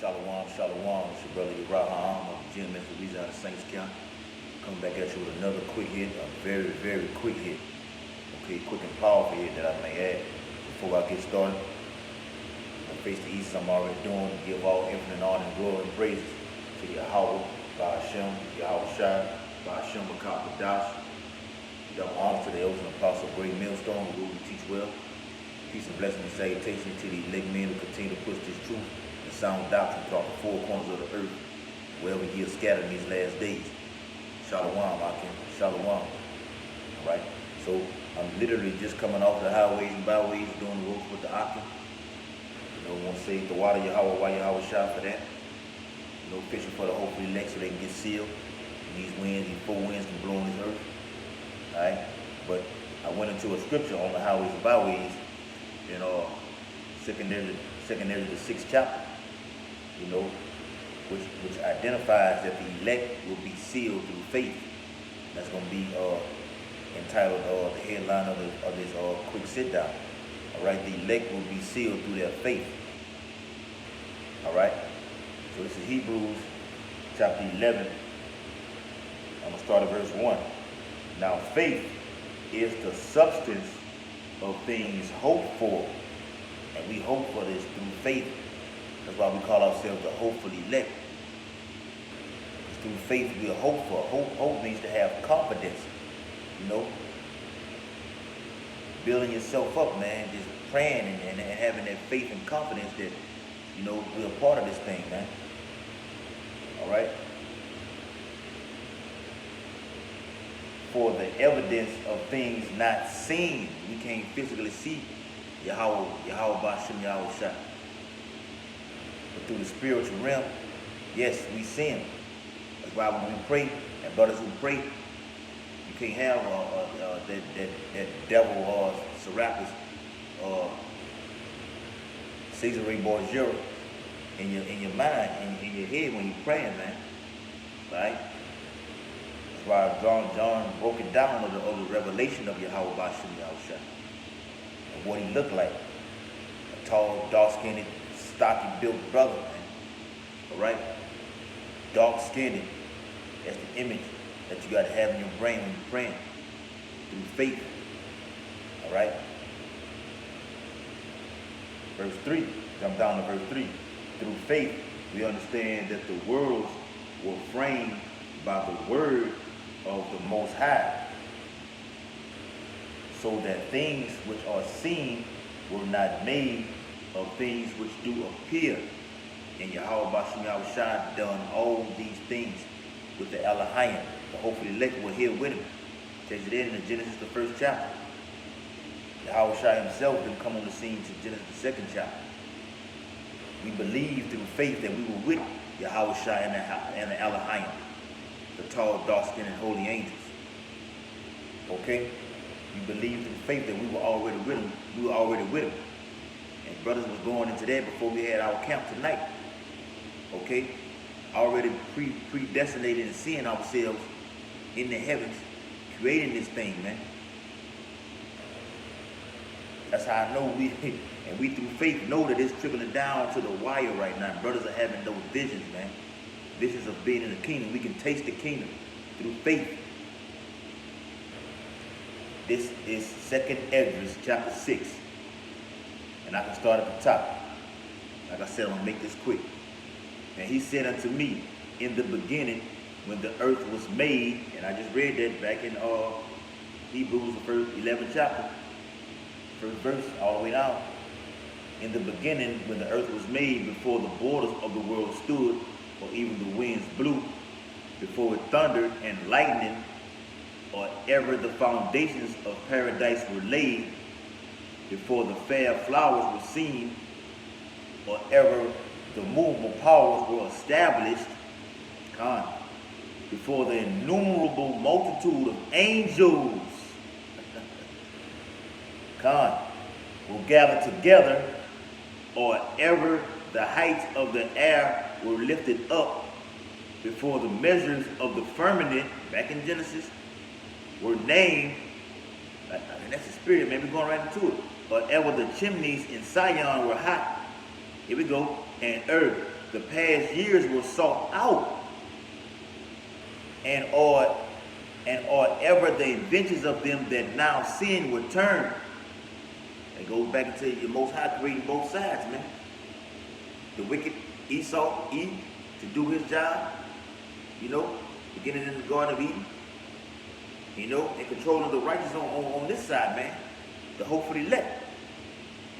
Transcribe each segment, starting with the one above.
Shalom, shalom. It's your brother Yeraham of the Gym, Louisiana Saints County. Coming back at you with another quick hit, a very, very quick hit. Okay, quick and powerful hit that I may add before I get started. I face the East, I'm already doing, to give all infinite honor and glory and praises to Yahweh, Ba'ashem, Yahweh Shai, Ba'ashem, Makapadash. Give honor to the elders and apostle, great millstone, who will teach well. Peace and blessing and salutation to the elect men who continue to push this truth and sound doctrine throughout the four corners of the earth, wherever he is scattered in these last days. Shalom, Akim. Shalom. All right. So I'm literally just coming off the highways and byways, doing the ropes with the Akim. You know, want to say the water Yahweh, why Yahweh shout for that. You know, fishing for the hopefully elect so they can get sealed. And these winds, these four winds can blow on this earth. All right. But I went into a scripture on the highways and byways. You know, secondary to the 6th chapter, you know, which identifies that the elect will be sealed through faith. That's going to be entitled the headline of this quick sit down. All right, the elect will be sealed through their faith. All right, so this is Hebrews chapter 11. I'm going to start at verse 1. Now faith is the substance of things hoped for, and we hope for this through faith. That's why we call ourselves the hopeful elect. Because through faith we are hopeful. Hope means to have confidence, you know, building yourself up, man, just praying and having that faith and confidence that, you know, we're a part of this thing, man. All right. For the evidence of things not seen. We can't physically see Yahweh Ba'ashem, Yahweh Shai. But through the spiritual realm, yes, we see him. That's why when we pray, and brothers who pray, you can't have that devil Serapis Caesar Borgia in your mind, in your head when you're praying, man. Right? Why John broke it down of the revelation of Yahweh Ba'ashem Yahushua and what he looked like. A tall, dark-skinned, stocky built brother, man. Alright? Dark-skinned. That's the image that you gotta have in your brain when you're praying. Through faith. Alright? Verse 3. Jump down to verse 3. Through faith, we understand that the worlds were framed by the word of the Most High, so that things which are seen were not made of things which do appear. And Yahweh Ba'ashem Yahushua done all these things with the Elohim. The hopefully elect were here with him. It tells you that in Genesis the 1st chapter. Yahushua himself didn't come on the scene to Genesis the 2nd chapter. We believe through faith that we were with Yahushua and the Elohim, the tall, dark-skinned, and holy angels. Okay? We believe through faith that we were already with him. We were already with him. And brothers was going into that before we had our camp tonight. Okay? Already predestinated and seeing ourselves in the heavens, creating this thing, man. That's how I know we through faith know that it's trickling down to the wire right now. Brothers are having those visions, man. Visions of being in the kingdom. We can taste the kingdom through faith. This is 2nd Esdras chapter 6. And I can start at the top. Like I said, I'm going to make this quick. And he said unto me, in the beginning, when the earth was made, and I just read that back in Hebrews, the 11th chapter, first verse, all the way down. In the beginning, when the earth was made, before the borders of the world stood, or even the winds blew, before it thundered and lightning, or ever the foundations of paradise were laid, before the fair flowers were seen, or ever the movable powers were established, before the innumerable multitude of angels will gather together, or ever the heights of the air were lifted up, before the measures of the firmament, back in Genesis, were named. That's the spirit, man. We're going right into it. Or ever the chimneys in Sion were hot. Here we go. And earth, the past years were sought out, and or ever the inventions of them that now sin would turn. It goes back into your Most High creating both sides, man. The wicked Esau, Eve, to do his job, beginning in the Garden of Eden, and controlling the righteous on this side, man. The hope for the elect,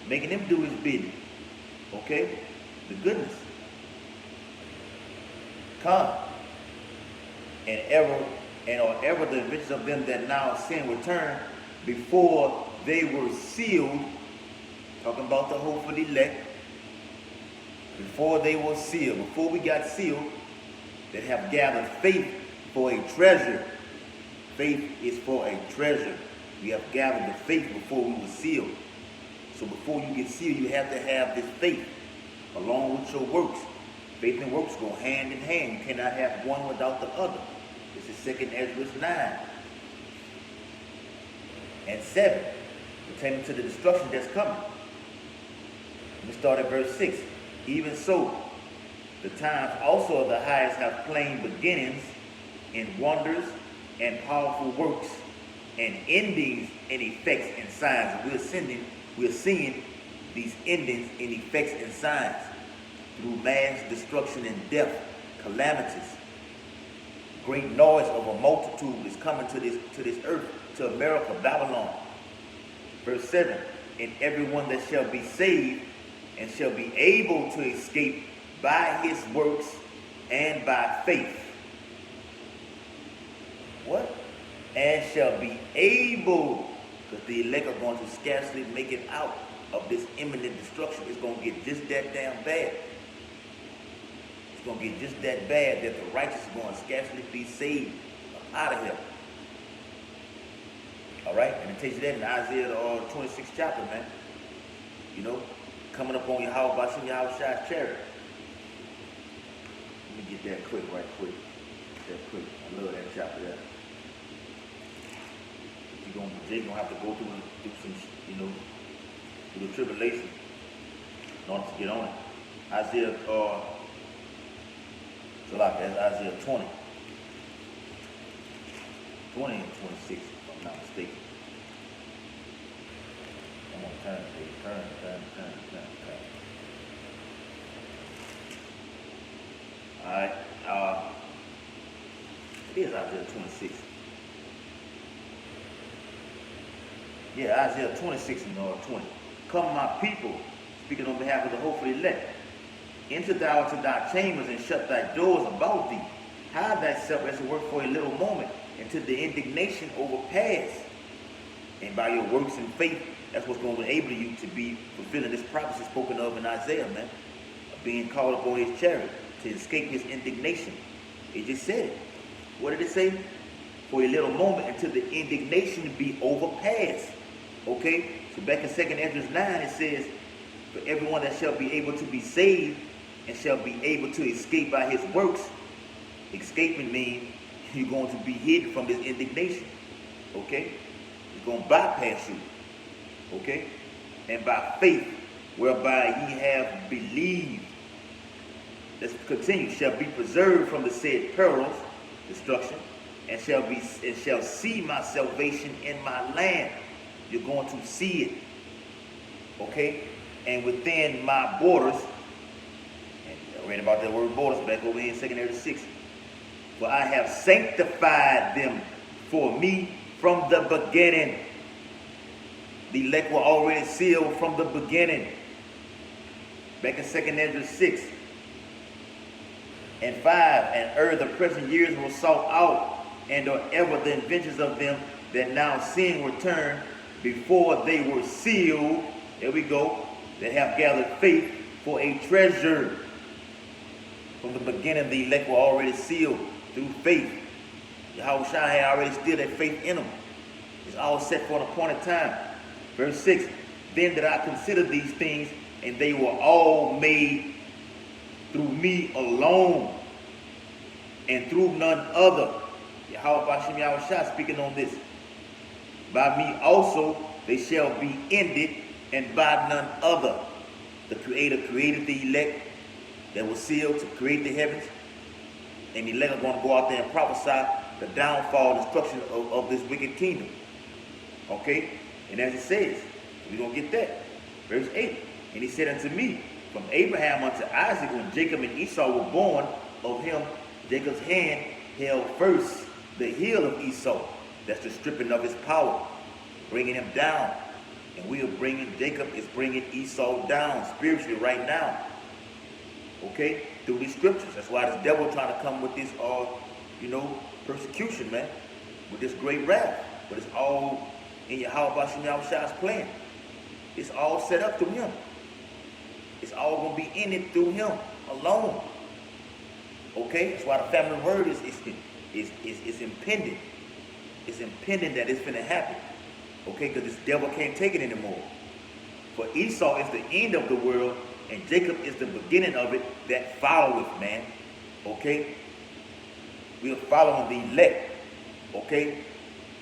making them do his bidding. Okay? The goodness. Come. And ever the inventions of them that now sin return before they were sealed, talking about the hope for the elect, before they were sealed, before we got sealed, that have gathered faith for a treasure. Faith is for a treasure. We have gathered the faith before we were sealed. So before you get sealed, you have to have this faith along with your works. Faith and works go hand in hand. You cannot have one without the other. This is 2 Ezra 9 and 7, pertaining to the destruction that's coming. Let me start at verse 6. Even so, the times also of the highest have plain beginnings in wonders and powerful works and endings and effects and signs. We're seeing these endings and effects and signs through mass destruction and death, calamities. Great noise of a multitude is coming to this earth, to America, Babylon. Verse 7, and everyone that shall be saved and shall be able to escape by his works and by faith. What? And shall be able, because the elect are going to scarcely make it out of this imminent destruction. It's going to get just that damn bad. It's going to get just that bad that the righteous are going to scarcely be saved out of here. All right? And it takes you that in Isaiah the 26th chapter, man. Coming up on your house by seeing your house shine chariot. Let me get that right quick. I love that chapter there. Jay's gonna have to go through some, through the tribulation in order to get on it. Isaiah, that's Isaiah 20 and 26, if I'm not mistaken. I'm gonna turn. All right, it is Isaiah 26. Yeah, Isaiah 26 and 20. Come, my people, speaking on behalf of the hope for the elect. Enter thou into thy chambers and shut thy doors about thee. Hide thyself as it were for a little moment, until the indignation overpass. And by your works and faith, that's what's going to enable you to be fulfilling this prophecy spoken of in Isaiah, man. Of being called upon his chariot to escape his indignation. It just said it. What did it say? For a little moment until the indignation be overpassed. Okay? So back in 2 Ezra 9 it says, for everyone that shall be able to be saved and shall be able to escape by his works. Escaping means you're going to be hid from this indignation. Okay? It's going to bypass you. Okay? And by faith, whereby ye have believed. Let's continue. Shall be preserved from the said perils, destruction, and shall see my salvation in my land. You're going to see it. Okay? And within my borders, and I read about that word borders back over here in 2 Ezra 6. For I have sanctified them for me from the beginning. The elect were already sealed from the beginning. Back in 2 Ezra 6 and 5, and the present years were sought out, and are ever the inventions of them that now sin return before they were sealed. There we go. That have gathered faith for a treasure. From the beginning, the elect were already sealed through faith. Yahweh Shai had already still that faith in them. It's all set for an appointed time. Verse 6, then did I consider these things, and they were all made through me alone, and through none other. Yahweh Bashem Yahweh Shai speaking on this. By me also they shall be ended, and by none other. The Creator created the elect, that was sealed to create the heavens. And the elect are going to go out there and prophesy the downfall and destruction of this wicked kingdom. Okay? And as it says, we're going to get that. Verse 8. And he said unto me, from Abraham unto Isaac, when Jacob and Esau were born, of him Jacob's hand held first the heel of Esau. That's the stripping of his power, bringing him down. And Jacob is bringing Esau down spiritually right now. Okay? Through these scriptures. That's why this devil trying to come with this, persecution, man. With this great wrath. But it's all in Yahweh Shah's plan. It's all set up through him. It's all going to be in it through him alone. Okay? That's why the family word is impending. It's impending that it's going to happen. Okay? Because this devil can't take it anymore. For Esau is the end of the world, and Jacob is the beginning of it that followeth, man. Okay? We are following the elect. Okay?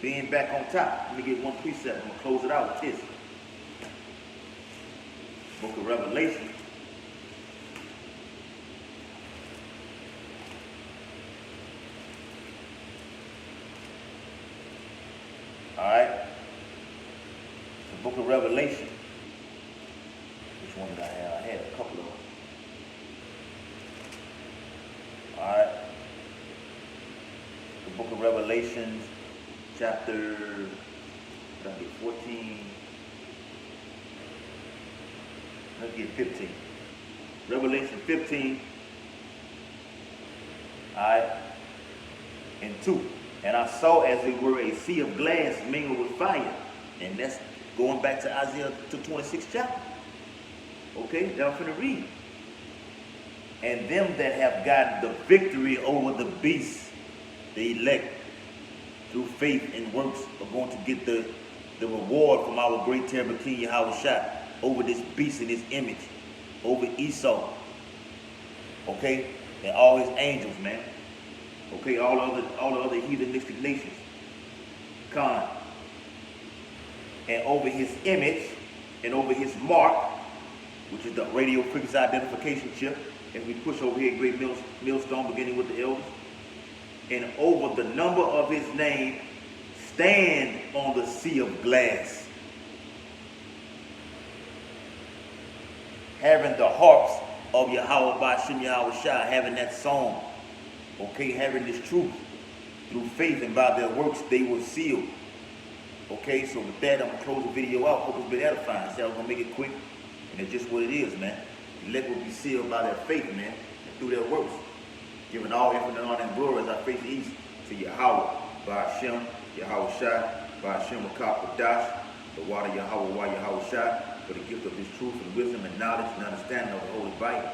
Being back on top. Let me get one precept. I'm going to close it out with this. Book of Revelation. Alright. The book of Revelation. Which one did I have? I had a couple of them. Alright. The book of Revelation, chapter 14. Let's get 15. Revelation 15. Alright. And 2. And I saw as it were a sea of glass mingled with fire. And that's going back to Isaiah to 26th chapter. Okay, now I'm finna read. And them that have gotten the victory over the beast, the elect, through faith and works, are going to get the reward from our great terrible King Yahweh Shah over this beast and his image, over Esau. Okay, and all his angels, man. Okay, all the other heathenistic nations. Khan. And over his image and over his mark, which is the radio frequency identification chip, as we push over here, great millstone beginning with the elders. And over the number of his name, stand on the sea of glass, having the harps of Yahweh Ba'ashem Yahweh Shah, having that song. Okay, having this truth through faith, and by their works they were sealed. Okay, so with that, I'm going to close the video out. Hope it's been edifying. So I'm going to make it quick, and it's just what it is, man. The elect will be sealed by their faith, man, and through their works. Giving all infinite honor and glory as I face east to Yahweh, Ba'ashem, Yahweh Shah, Ba'ashem Akak, the water Yahweh, Wa Yahweh Shah, for the gift of his truth and wisdom and knowledge and understanding of the Holy Bible.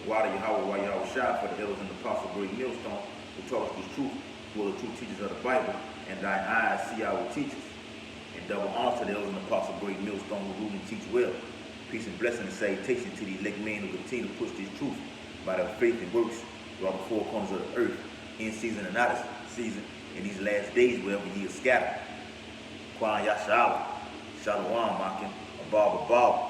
The water Yahweh, Wa Yahweh Shah, for the elders and the apostles, great millstone, who taught us this truth, who are the true teachers of the Bible, and thine eyes see our teachers. And double honor to the elders and the apostles, great millstone, who rule and teach well. Peace and blessing and salutation to the elect men who continue to push this truth by their faith and works throughout the four corners of the earth, in season and out of season, in these last days, wherever ye are scattered. Kwan Yashawa, Shalom, Makim, Abab,